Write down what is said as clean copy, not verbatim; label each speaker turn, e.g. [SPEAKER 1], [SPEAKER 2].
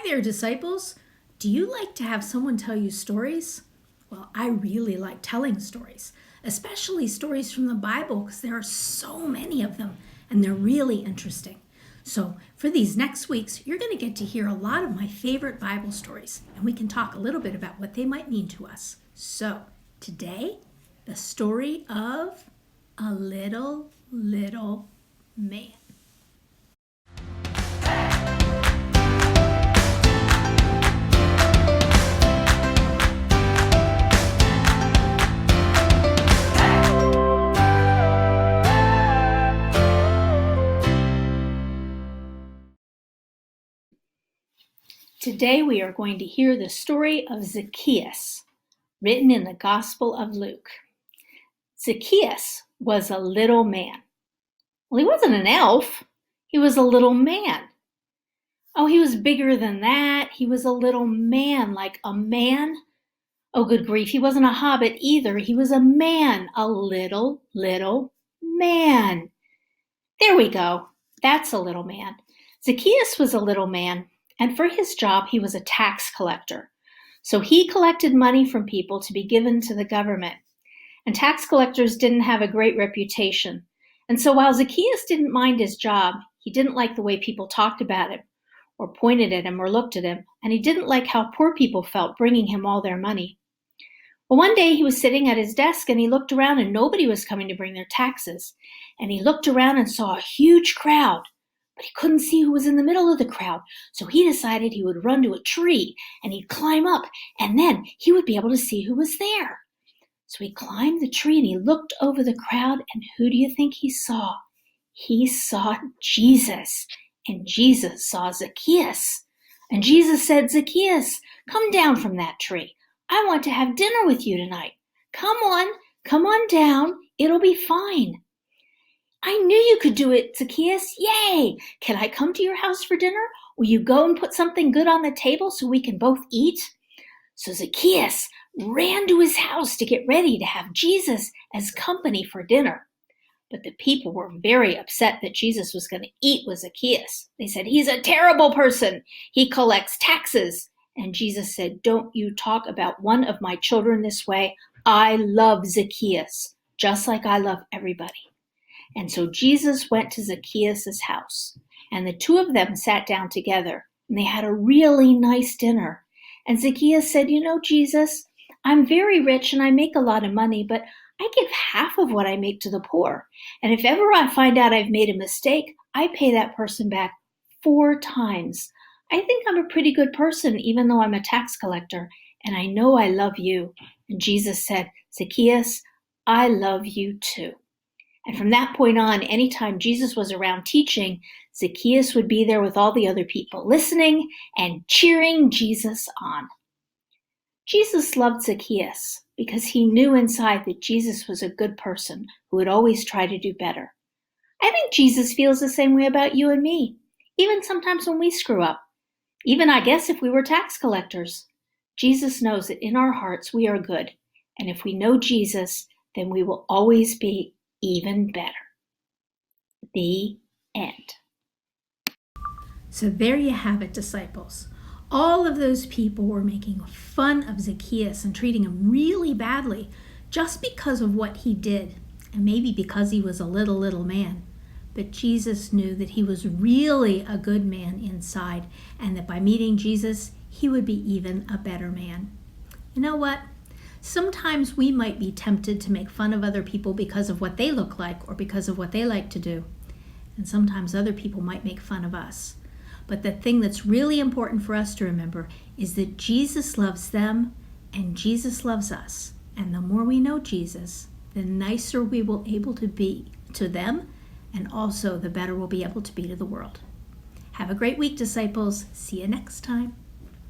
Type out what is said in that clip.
[SPEAKER 1] there, disciples. Do you like to have someone tell you stories? Well, I really like telling stories, especially stories from the Bible, because there are so many of them and they're really interesting. So for these next weeks, you're going to get to hear a lot of my favorite Bible stories, and we can talk a little bit about what they might mean to us. So today, the story of a little man. Today we are going to hear the story of Zacchaeus, written in the Gospel of Luke. Zacchaeus was a little man. Well, he wasn't an elf. He was a little man. Oh, he was bigger than that. He was a little man, like a man. Oh, good grief. He wasn't a hobbit either. He was a man, a little man. There we go. That's a little man. Zacchaeus was a little man, and for his job, he was a tax collector. So he collected money from people to be given to the government. And tax collectors didn't have a great reputation. And so while Zacchaeus didn't mind his job, he didn't like the way people talked about him or pointed at him or looked at him. And he didn't like how poor people felt bringing him all their money. Well, one day he was sitting at his desk and he looked around and nobody was coming to bring their taxes. And he looked around and saw a huge crowd, but he couldn't see who was in the middle of the crowd. So he decided he would run to a tree and he'd climb up, and then he would be able to see who was there. So he climbed the tree and he looked over the crowd, and who do you think he saw? He saw Jesus, and Jesus saw Zacchaeus. And Jesus said, "Zacchaeus, come down from that tree. I want to have dinner with you tonight. Come on down. It'll be fine." "I knew you could do it, Zacchaeus. Yay! Can I come to your house for dinner? Will you go and put something good on the table so we can both eat?" So Zacchaeus ran to his house to get ready to have Jesus as company for dinner. But the people were very upset that Jesus was going to eat with Zacchaeus. They said, "He's a terrible person. He collects taxes." And Jesus said, "Don't you talk about one of my children this way. I love Zacchaeus, just like I love everybody." And so Jesus went to Zacchaeus' house, and the two of them sat down together, and they had a really nice dinner. And Zacchaeus said, "You know, Jesus, I'm very rich and I make a lot of money, but I give half of what I make to the poor. And if ever I find out I've made a mistake, I pay that person back 4 times. I think I'm a pretty good person, even though I'm a tax collector, and I know I love you." And Jesus said, "Zacchaeus, I love you too." And from that point on, anytime Jesus was around teaching, Zacchaeus would be there with all the other people, listening and cheering Jesus on. Jesus loved Zacchaeus because he knew inside that Jesus was a good person who would always try to do better. I think Jesus feels the same way about you and me, even sometimes when we screw up. Even, I guess, if we were tax collectors. Jesus knows that in our hearts we are good, and if we know Jesus, then we will always be even better. The end. So there you have it, disciples. All of those people were making fun of Zacchaeus and treating him really badly just because of what he did, and maybe because he was a little man. But Jesus knew that he was really a good man inside, and that by meeting Jesus, he would be even a better man. You know what? Sometimes we might be tempted to make fun of other people because of what they look like or because of what they like to do. And sometimes other people might make fun of us. But the thing that's really important for us to remember is that Jesus loves them and Jesus loves us. And the more we know Jesus, the nicer we will be able to be to them, and also the better we'll be able to be to the world. Have a great week, disciples. See you next time.